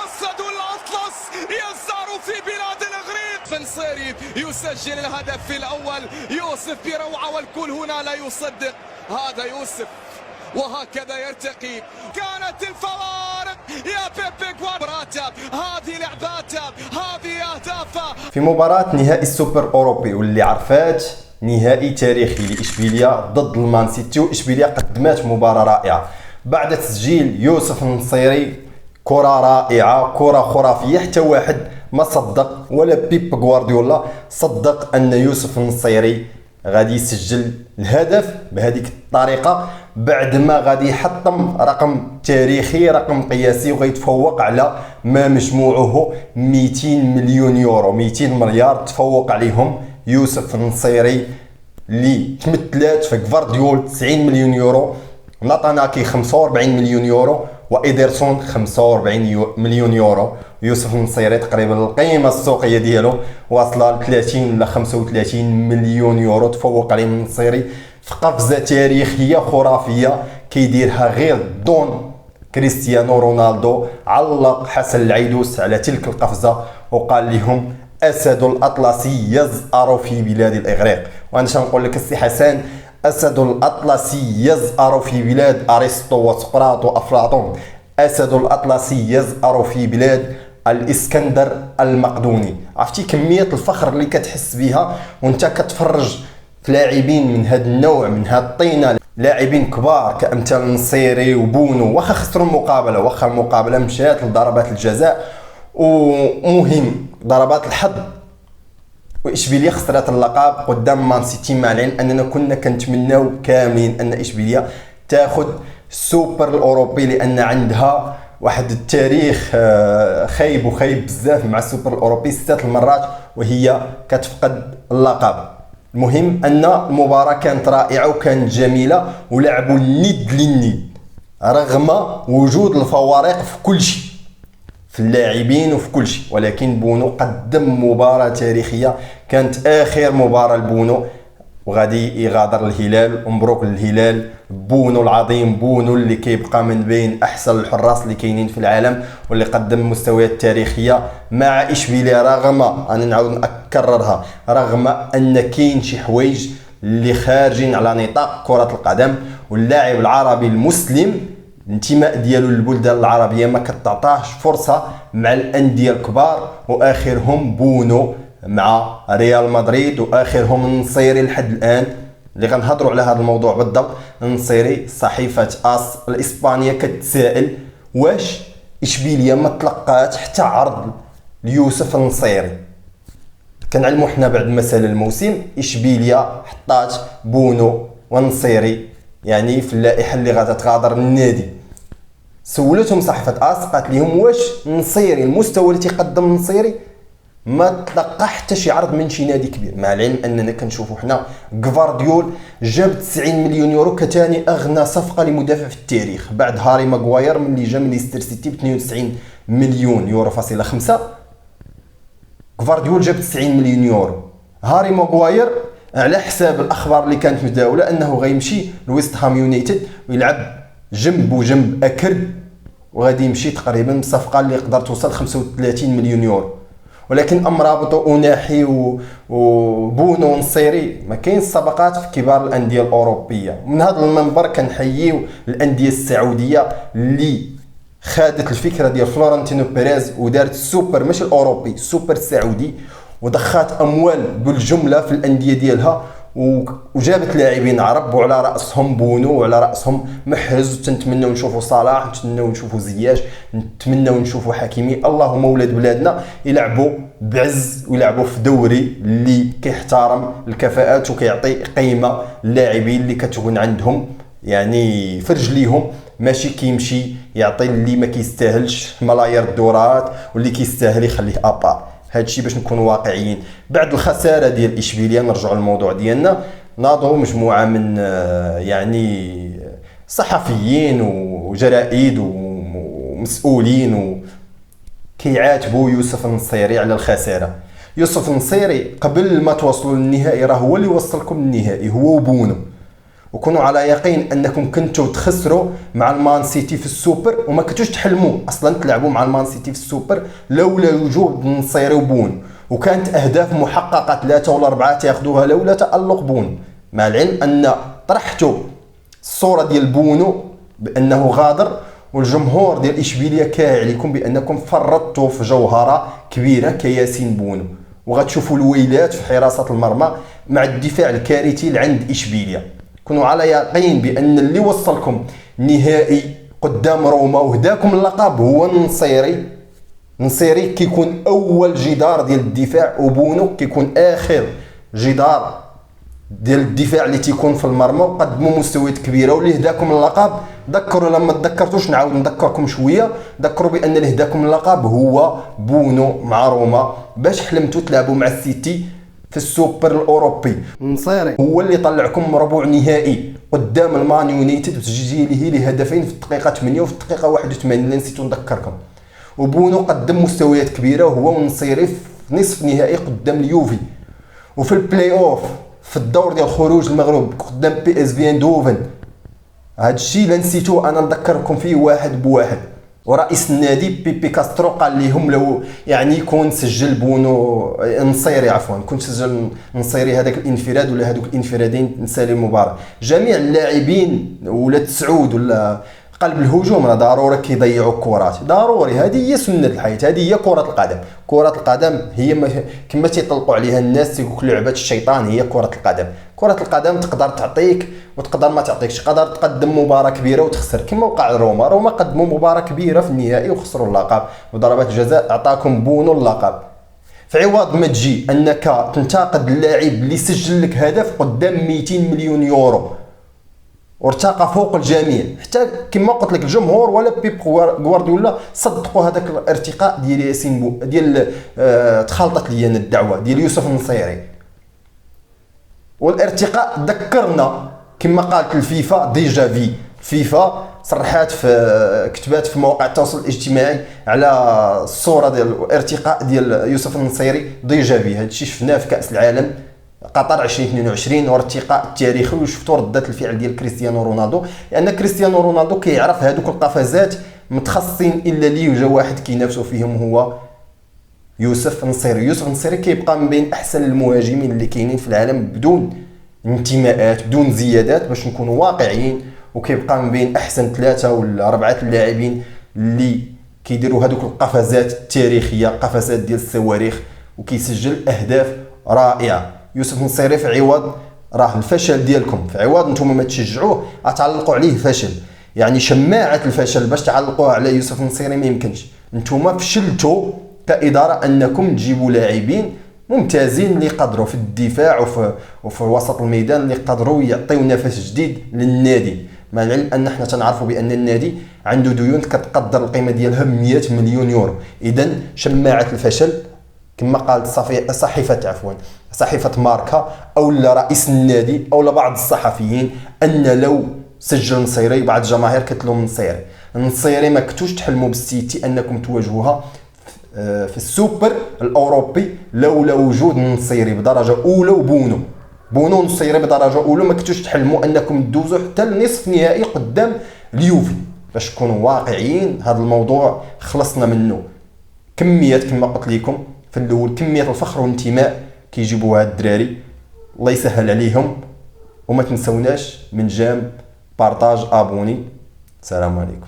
أسد الأطلس يزدهر في بلاد الإغريق. فنصيري يسجل الهدف الأول، يوسف بروعة والكل هنا لا يصدق هذا يوسف، وهكذا يرتقي. كانت الفوارق يا بيبي جوارديولا، هذه لعباته، هذه أهدافه. في مباراة نهائي السوبر أوروبي واللي عرفات نهائي تاريخي لإشبيلية ضد المان سيتي، وإشبيلية قدمت مباراة رائعة بعد تسجيل يوسف النصيري. كرة رائعة، كرة خرافية، حتى واحد ما صدق ولا بيب جوارديولا صدق أن يوسف النصيري غادي يسجل الهدف بهذيك الطريقة، بعد ما غادي يحطم رقم تاريخي، رقم قياسي، وغيتفوق على ما مجموعه 200 مليون يورو، 200 مليار تفوق عليهم يوسف النصيري اللي تمثلات في جوارديول 90 مليون يورو، ناتاناكي 45 مليون يورو، وإيدرسون 45 مليون يورو. يوسف النصيري تقريبا القيمة السوقية ديالو واصلة ل 30 ولا 35 مليون يورو، تفوق عليه النصيري في قفزة تاريخية خرافية كيديرها غير دون كريستيانو رونالدو. علق حسن العيدوس على تلك القفزة وقال لهم أسد الأطلسي يزأر في بلاد الإغريق. وأنا شنقول لك السي حسن، أسد الأطلسي يزأر في بلاد أرسطو وسقراط وأفلاطون، أسد الأطلسي يزأر في بلاد الإسكندر المقدوني. عرفتي كمية الفخر اللي كتحس بها وانت كتفرج في لاعبين من هذا النوع، من هذا الطينة، لاعبين كبار كأمثال النصيري وبونو، واخا خسروا المقابلة، واخا المقابلة مشات لضربات الجزاء، ومهم ضربات الحظ، وإشبيلية خسرت اللقب قدام مان سيتي، مع العلم أننا كنا كنتمناو كاملين أن إشبيلية تاخذ السوبر الأوروبي، لأن عندها واحد التاريخ خايب وخايب بزاف مع السوبر الأوروبي، 6 المرات وهي كتفقد اللقب. المهم أن المباراة كانت رائعة وكانت جميلة، ولعبوا الند للند رغم وجود الفوارق في كل شيء، في اللاعبين وفي كل شيء، ولكن بونو قدم مباراة تاريخية، كانت آخر مباراة لبونو وغادي يغادر الهلال. ومبروك للهلال، بونو العظيم، بونو اللي كيبقى من بين أحسن الحراس اللي كاينين في العالم، واللي قدم مستويات تاريخية مع إشبيلية، رغم أنا نعاود نكررها، رغم أن كاين شي حوايج اللي خارجين على نطاق كرة القدم، واللاعب العربي المسلم الانتماء ديالو للبلدان العربيه ما كتعطاهش فرصه مع الانديه الكبار، واخرهم بونو مع ريال مدريد، واخرهم النصيري لحد الان اللي غنهضروا على هذا الموضوع بالضبط. النصيري صحيفه اس الاسبانيه كتسائل واش اشبيليه ما تلقات حتى عرض ليوسف النصيري. كنعلموا حنا بعد ما سال الموسم اشبيليه حطات بونو والنصيري يعني في اللائحه اللي غادا تغادر النادي. سولتهم صحيفه اس قالت لهم واش النصيري المستوى اللي تيقدم النصيري ما تلقى حتى شي عرض من شي نادي كبير، مع العلم اننا كنشوفوا حنا جوارديول جاب 90 مليون يورو كثاني اغنى صفقه لمدافع في التاريخ بعد هاري ماغواير ملي جا من ليستر سيتي ب 92 مليون يورو فاصله 5. جوارديول جاب 90 مليون يورو. هاري ماغواير على حساب الاخبار اللي كانت متداوله انه غيمشي لويست هام يونايتد ويلعب جنب وجنب اكرد، وغادي يمشي تقريبا بصفقه اللي يقدر توصل 35 مليون يورو. ولكن امرابط اوناحي وبونو ونصيري ما كاين الصفقات في كبار الانديه الاوروبيه. من هذا المنبر كنحييو الانديه السعوديه اللي خادت الفكره ديال فلورنتينو بيريز ودارت السوبر ماشي الاوروبي، السوبر السعودي، وضخات اموال بالجمله في الانديه ديالها وجابت لاعبين عرب، وعلى راسهم بونو وعلى راسهم محرز. تنتمنوا نشوفوا صلاح، نتمنوا نشوفوا زياش، نتمنوا نشوفوا حكيمي. اللهم ولاد بلادنا يلعبوا بعز ويلعبوا في دوري اللي كيحترم الكفاءات وكيعطي قيمه للاعبين اللي كتكون عندهم يعني في رجليهم، ماشي كيمشي يعطي اللي ما كيستاهلش ملايير الدولارات واللي كيستاهل يخليه ابار. هادشي باش نكونوا واقعيين. بعد الخساره ديال اشبيليه نرجعوا للموضوع ديالنا، ناضوا مجموعه من يعني صحفيين وجرائد ومسؤولين كيعاتبوا يوسف النصيري على الخساره. يوسف النصيري قبل ما توصلوا للنهائي راه هو اللي وصلكم للنهائي، هو وبونو، وكونوا على يقين انكم كنتوا تخسروا مع المان سيتي في السوبر وما كنتوش تحلموا اصلا تلعبوا مع المان سيتي في السوبر لولا وجود النصيري وبون، وكانت اهداف محققه 3 ولا 4 تاخذوها لولا تالق بون. مع العلم ان طرحتوا الصوره ديال بونو بانه غادر، والجمهور ديال اشبيليه كاع عليكم بانكم فرطتوا في جوهره كبيره كياسين بونو، وغتشوفوا الويلات في حراسه المرمى مع الدفاع الكارثي لعند اشبيليه. كونوا على يقين بان اللي وصلكم نهائي قدام روما وهداكم اللقب هو النصيري. النصيري كيكون اول جدار ديال الدفاع، وبونو كيكون اخر جدار ديال الدفاع اللي تيكون في المرمى، وقدموا مستويات كبيره. واللي هداكم اللقب ذكروا، لما تذكرتوش نعاود نذكركم شويه، ذكروا بان اللي هداكم اللقب هو بونو مع روما باش حلمتوا تلعبوا مع السيتي في السوبر الاوروبي. النصيري هو اللي طلعكم ربع نهائي قدام المان يونايتد بتسجيله لهدفين في الدقيقه 8 وفي الدقيقه 81 اللي نسيتو نذكركم. وبونو قدم مستويات كبيره وهو والنصيري في نصف نهائي قدام اليوفي، وفي البلاي اوف في الدور ديال خروج المغلوب قدام بي اس في اندوفن. هذا الشيء اللي نسيتوه انا نذكركم فيه واحد بواحد. ورئيس النادي بيبي كاسترو قال لهم لو يعني يكون سجل بونو نصيري عفوا كنت سجل نصيري هذاك الانفراد ولا هذوك الانفرادين نسالي المباراه. جميع اللاعبين ولا تسعود ولا قلب الهجوم راه ضروري كيضيعوا الكرات، ضروري. هذه هي سنه الحياه، هذه هي كره القدم. كره القدم هي كما تيطلقوا عليها الناس تيقول لعبه الشيطان، هي كره القدم. كره القدم تقدر تعطيك وتقدر ما تعطيكش، تقدر تقدم مباراه كبيره وتخسر كما وقع لروما. روما قدموا مباراه كبيره في النهائي وخسروا اللقب، وضربات الجزاء اعطاكم بونو اللقب. في عوض ما تجي انك تنتقد اللاعب اللي سجل لك هدف قدام 200 مليون يورو وارتقى فوق الجميع، حتى كما قلت لك الجمهور ولا بيب غوارديولا صدقوا هذاك الارتقاء ديال ياسين ديال تخلطت لي انا الدعوه ديال يوسف النصيري. والارتقاء ذكرنا كما قالت الفيفا ديجا في فيفا صرحات في كتبات في مواقع التواصل الاجتماعي على الصوره ديال الارتقاء ديال يوسف النصيري ديجا في. هذا الشيء شفناه في كاس العالم قطر 2022 وارتقاء التاريخي، وشفتوا ردة الفعل ديال كريستيانو رونالدو، لان كريستيانو رونالدو كيعرف هذوك القفزات متخصصين الا ليه وجا واحد كينافسوا فيهم هو يوسف النصيري. يوسف النصيري كيبقى من بين احسن المهاجمين اللي كاينين في العالم بدون انتماءات بدون زيادات باش نكونوا واقعيين، وكيبقى من بين احسن 3 ولا 4 اللاعبين اللي كيديروا هذوك القفزات التاريخيه، قفزات ديال الصواريخ، وكيسجل اهداف رائعه. يوسف النصيري في عوض راه الفشل ديالكم، في عوض نتوما ما تشجعوه غتعلقوا عليه فشل، يعني شماعه الفشل باش تعلقوها على يوسف النصيري ما يمكنش. نتوما فشلتوا كاداره انكم تجيبوا لاعبين ممتازين اللي يقدروا في الدفاع وفي وسط الميدان اللي يقدروا يعطيو نفس جديد للنادي، مع العلم ان احنا تنعرفوا بان النادي عنده ديون كتقدر القيمه ديالها ب 100 مليون يورو. اذا شماعه الفشل كما قالت صحيفه ماركا او رئيس النادي او بعض الصحفيين ان لو سجل النصيري بعض الجماهير كتلوم النصيري ما كنتوش تحلموا بالسيتي انكم تواجهوها في السوبر الاوروبي لولا وجود النصيري بدرجه اولى وبونو النصيري بدرجه اولى ما كنتوش تحلموا انكم تدوزوا حتى لنصف نهائي قدام اليوفي. باش تكونوا واقعيين هذا الموضوع خلصنا منه. كميات كما قلت لكم في الاول كميه الفخر والانتماء كيجيبوها الدراري، الله يسهل عليهم. وما تنسوناش من جام بارطاج ابوني. السلام عليكم.